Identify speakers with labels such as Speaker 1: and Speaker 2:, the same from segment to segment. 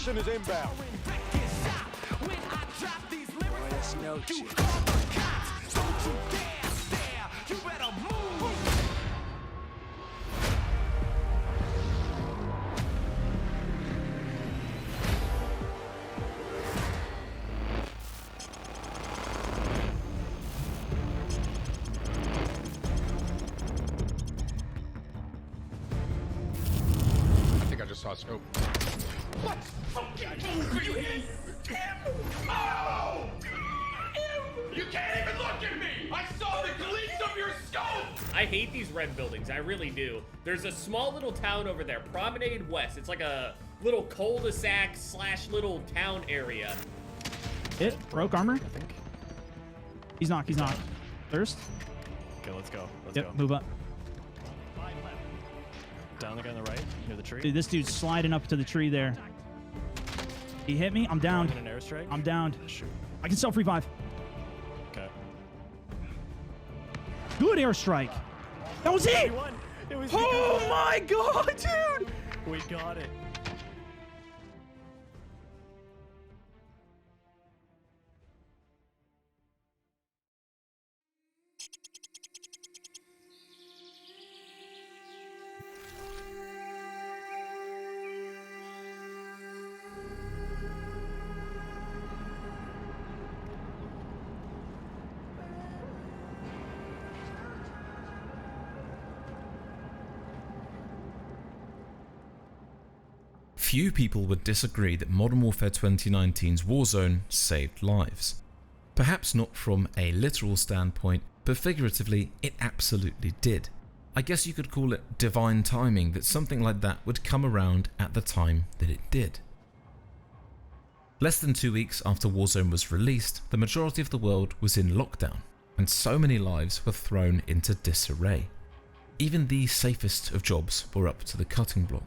Speaker 1: Extraction is inbound.
Speaker 2: That's no shit.
Speaker 1: I just saw a scope.
Speaker 3: What fucking move are you hitting? Oh! You can't even look at me! I saw the gleams of your scope!
Speaker 4: I hate these red buildings, I really do. There's a small little town over there, Promenade West. It's like a little cul-de-sac slash little town area.
Speaker 5: Hit, broke armor.
Speaker 6: I think.
Speaker 5: He's knocked, he's knocked. Thirst.
Speaker 6: Okay, let's go. Let's
Speaker 5: Yep,
Speaker 6: go.
Speaker 5: move up.
Speaker 6: Down the guy on the right, near the tree.
Speaker 5: Dude, this dude's sliding up to the tree there. He hit me. I'm downed.
Speaker 6: An airstrike.
Speaker 5: I'm downed.
Speaker 6: Shoot.
Speaker 5: I can self-revive.
Speaker 6: Okay.
Speaker 5: Good airstrike. That was it.
Speaker 6: We won. It was.
Speaker 5: Oh my god, dude.
Speaker 6: We got it.
Speaker 7: Few people would disagree that Modern Warfare 2019's Warzone saved lives. Perhaps not from a literal standpoint, but figuratively it absolutely did. I guess you could call it divine timing that something like that would come around at the time that it did. Less than 2 weeks after Warzone was released, the majority of the world was in lockdown, and so many lives were thrown into disarray. Even the safest of jobs were up to the cutting block.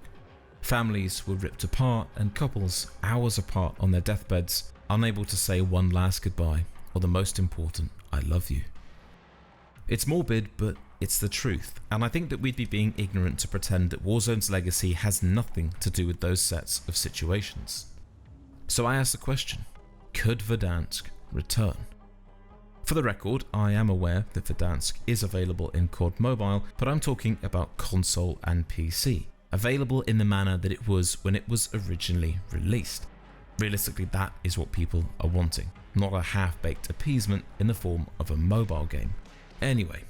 Speaker 7: Families were ripped apart and couples hours apart on their deathbeds, unable to say one last goodbye or the most important, I love you. It's morbid, but it's the truth, and I think that we'd be being ignorant to pretend that Warzone's legacy has nothing to do with those sets of situations. So I ask the question, could Verdansk return? For the record, I am aware that Verdansk is available in COD Mobile, but I'm talking about console and PC. Available in the manner that it was when it was originally released. Realistically, that is what people are wanting, not a half-baked appeasement in the form of a mobile game. Anyway.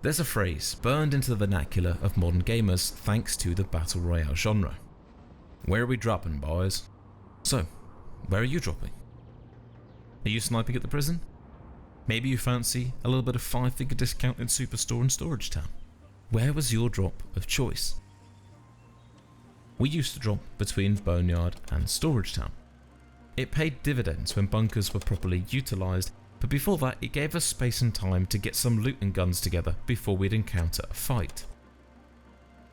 Speaker 7: There's a phrase burned into the vernacular of modern gamers thanks to the Battle Royale genre. Where are we dropping, boys? So, where are you dropping? Are you sniping at the prison? Maybe you fancy a little bit of 5-figure discount in Superstore and Storage Town. Where was your drop of choice? We used to drop between Boneyard and Storage Town. It paid dividends when bunkers were properly utilised, but before that it gave us space and time to get some loot and guns together before we'd encounter a fight.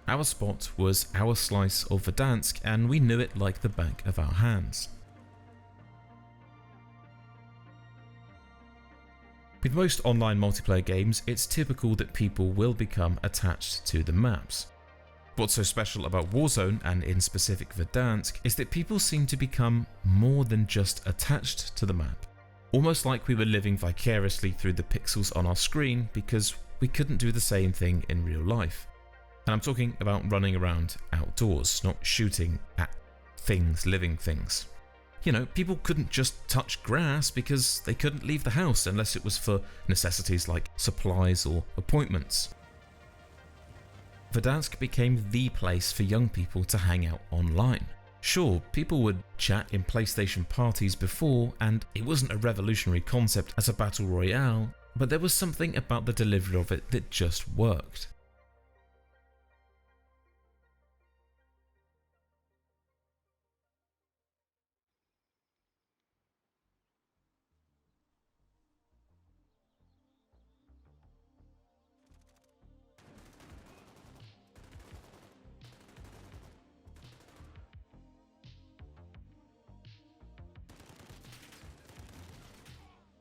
Speaker 7: Our spot was our slice of Verdansk, and we knew it like the back of our hands. With most online multiplayer games, it's typical that people will become attached to the maps. What's so special about Warzone, and in specific Verdansk, is that people seem to become more than just attached to the map. Almost like we were living vicariously through the pixels on our screen because we couldn't do the same thing in real life. And I'm talking about running around outdoors, not shooting at things, living things. You know, people couldn't just touch grass because they couldn't leave the house unless it was for necessities like supplies or appointments. Verdansk became the place for young people to hang out online. Sure, people would chat in PlayStation parties before, and it wasn't a revolutionary concept as a battle royale, but there was something about the delivery of it that just worked.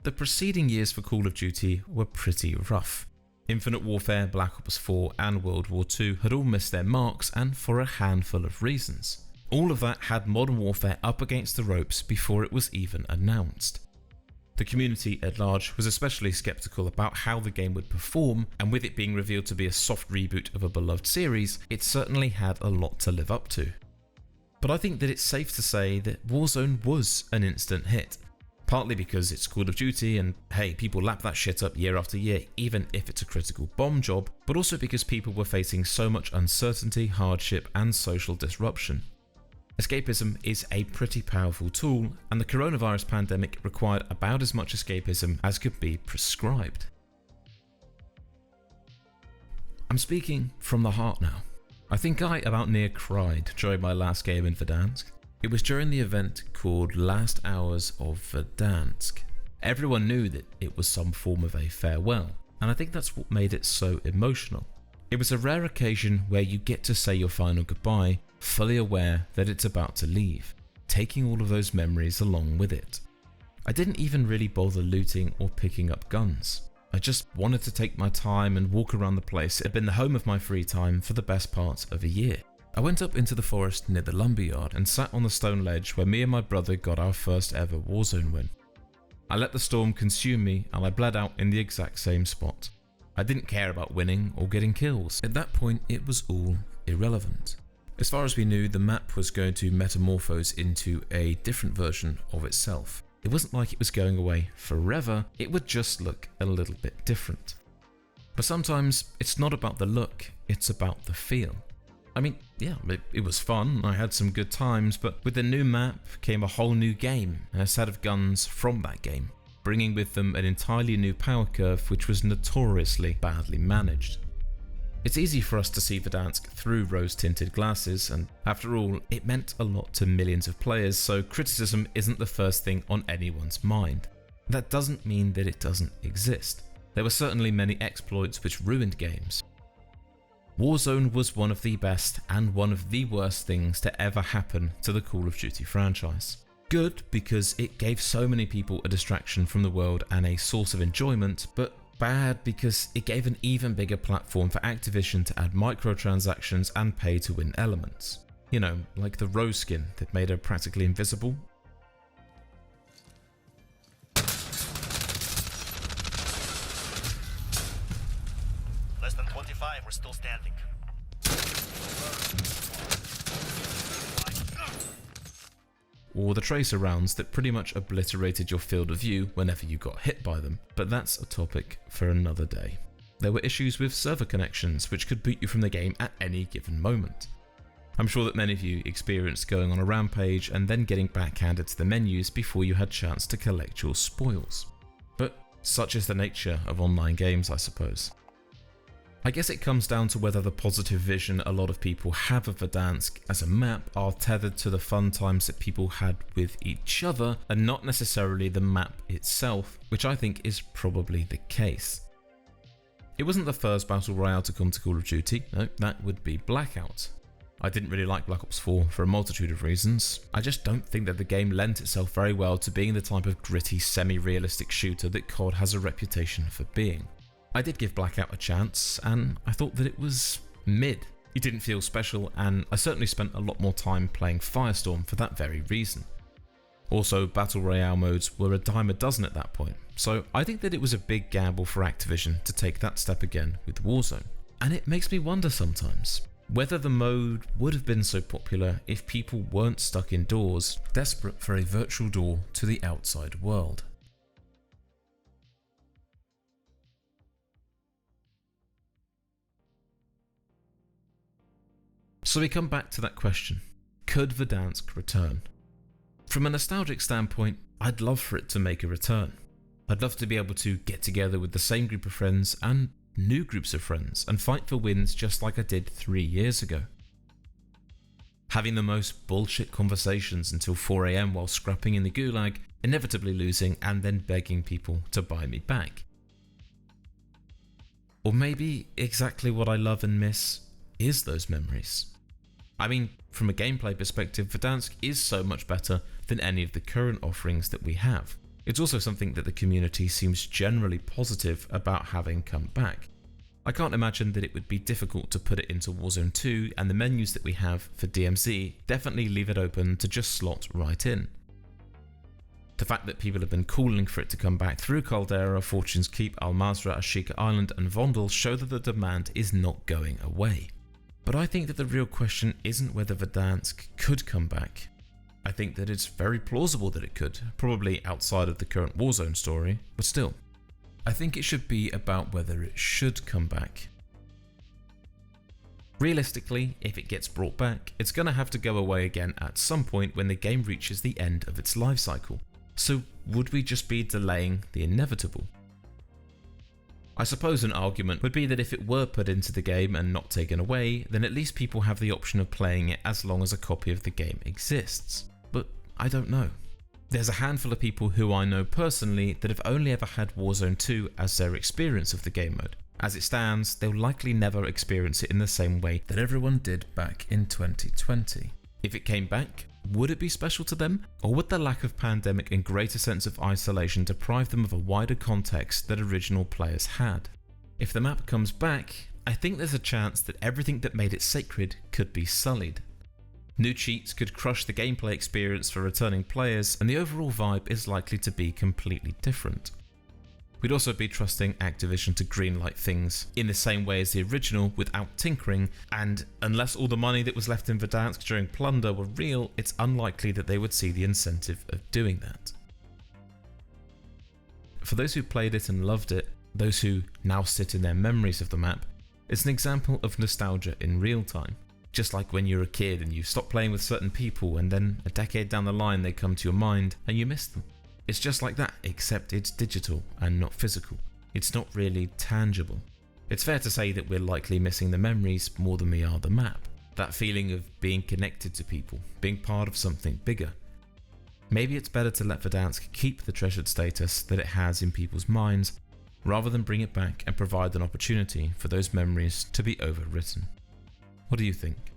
Speaker 7: the preceding years for Call of Duty were pretty rough. Infinite Warfare, Black Ops 4 and World War II had all missed their marks, and for a handful of reasons. All of that had Modern Warfare up against the ropes before it was even announced. The community at large was especially skeptical about how the game would perform, and with it being revealed to be a soft reboot of a beloved series, it certainly had a lot to live up to. But I think that it's safe to say that Warzone was an instant hit. Partly because it's Call of Duty and hey, people lap that shit up year after year even if it's a critical bomb job, but also because people were facing so much uncertainty, hardship and social disruption. Escapism is a pretty powerful tool, and the coronavirus pandemic required about as much escapism as could be prescribed. I'm speaking from the heart now. I think I about near cried during my last game in Verdansk. It was during the event called Last Hours of Verdansk. Everyone knew that it was some form of a farewell, and I think that's what made it so emotional. It was a rare occasion where you get to say your final goodbye, fully aware that it's about to leave, taking all of those memories along with it. I didn't even really bother looting or picking up guns. I just wanted to take my time and walk around the place. It had been the home of my free time for the best part of a year. I went up into the forest near the lumberyard and sat on the stone ledge where me and my brother got our first ever Warzone win. I let the storm consume me and I bled out in the exact same spot. I didn't care about winning or getting kills. At that point, it was all irrelevant. As far as we knew, the map was going to metamorphose into a different version of itself. It wasn't like it was going away forever, it would just look a little bit different. But sometimes it's not about the look, it's about the feel. I mean, yeah, it was fun, I had some good times, but with the new map came a whole new game and a set of guns from that game, bringing with them an entirely new power curve which was notoriously badly managed. It's easy for us to see Verdansk through rose-tinted glasses, and after all, it meant a lot to millions of players, so criticism isn't the first thing on anyone's mind. That doesn't mean that it doesn't exist. There were certainly many exploits which ruined games. Warzone was one of the best and one of the worst things to ever happen to the Call of Duty franchise. Good because it gave so many people a distraction from the world and a source of enjoyment, but bad because it gave an even bigger platform for Activision to add microtransactions and pay-to-win elements. You know, like the Rose skin that made her practically invisible.
Speaker 8: Less than 25, we're still standing.
Speaker 7: Or the tracer rounds that pretty much obliterated your field of view whenever you got hit by them, but that's a topic for another day. There were issues with server connections which could boot you from the game at any given moment. I'm sure that many of you experienced going on a rampage and then getting backhanded to the menus before you had chance to collect your spoils. But such is the nature of online games, I suppose. I guess it comes down to whether the positive vision a lot of people have of Verdansk as a map are tethered to the fun times that people had with each other and not necessarily the map itself, which I think is probably the case. It wasn't the first battle royale to come to Call of Duty, no, that would be Blackout. I didn't really like Black Ops 4 for a multitude of reasons. I just don't think that the game lent itself very well to being the type of gritty, semi-realistic shooter that COD has a reputation for being. I did give Blackout a chance, and I thought that it was mid. It didn't feel special, and I certainly spent a lot more time playing Firestorm for that very reason. Also, Battle Royale modes were a dime a dozen at that point, so I think that it was a big gamble for Activision to take that step again with Warzone. And it makes me wonder sometimes whether the mode would have been so popular if people weren't stuck indoors, desperate for a virtual door to the outside world. So we come back to that question, could Verdansk return? From a nostalgic standpoint, I'd love for it to make a return. I'd love to be able to get together with the same group of friends and new groups of friends and fight for wins just like I did 3 years ago. Having the most bullshit conversations until 4 AM while scrapping in the gulag, inevitably losing and then begging people to buy me back. Or maybe exactly what I love and miss is those memories. I mean, from a gameplay perspective, Verdansk is so much better than any of the current offerings that we have. It's also something that the community seems generally positive about having come back. I can't imagine that it would be difficult to put it into Warzone 2, and the menus that we have for DMZ definitely leave it open to just slot right in. The fact that people have been calling for it to come back through Caldera, Fortune's Keep, Al Mazrah, Ashika Island and Vondel show that the demand is not going away. But I think that the real question isn't whether Verdansk could come back. I think that it's very plausible that it could, probably outside of the current Warzone story, but still. I think it should be about whether it should come back. Realistically, if it gets brought back, it's going to have to go away again at some point when the game reaches the end of its life cycle. So would we just be delaying the inevitable? I suppose an argument would be that if it were put into the game and not taken away, then at least people have the option of playing it as long as a copy of the game exists. But I don't know. There's a handful of people who I know personally that have only ever had Warzone 2 as their experience of the game mode. As it stands, they'll likely never experience it in the same way that everyone did back in 2020. If it came back, would it be special to them? Or would the lack of pandemic and greater sense of isolation deprive them of a wider context that original players had? If the map comes back, I think there's a chance that everything that made it sacred could be sullied. New cheats could crush the gameplay experience for returning players, and the overall vibe is likely to be completely different. We'd also be trusting Activision to greenlight things in the same way as the original without tinkering, and unless all the money that was left in Verdansk during plunder were real, it's unlikely that they would see the incentive of doing that. For those who played it and loved it, those who now sit in their memories of the map, it's an example of nostalgia in real time. Just like when you're a kid and you stop playing with certain people and then a decade down the line they come to your mind and you miss them. It's just like that, except it's digital and not physical. It's not really tangible. It's fair to say that we're likely missing the memories more than we are the map. That feeling of being connected to people, being part of something bigger. Maybe it's better to let Verdansk keep the treasured status that it has in people's minds, rather than bring it back and provide an opportunity for those memories to be overwritten. What do you think?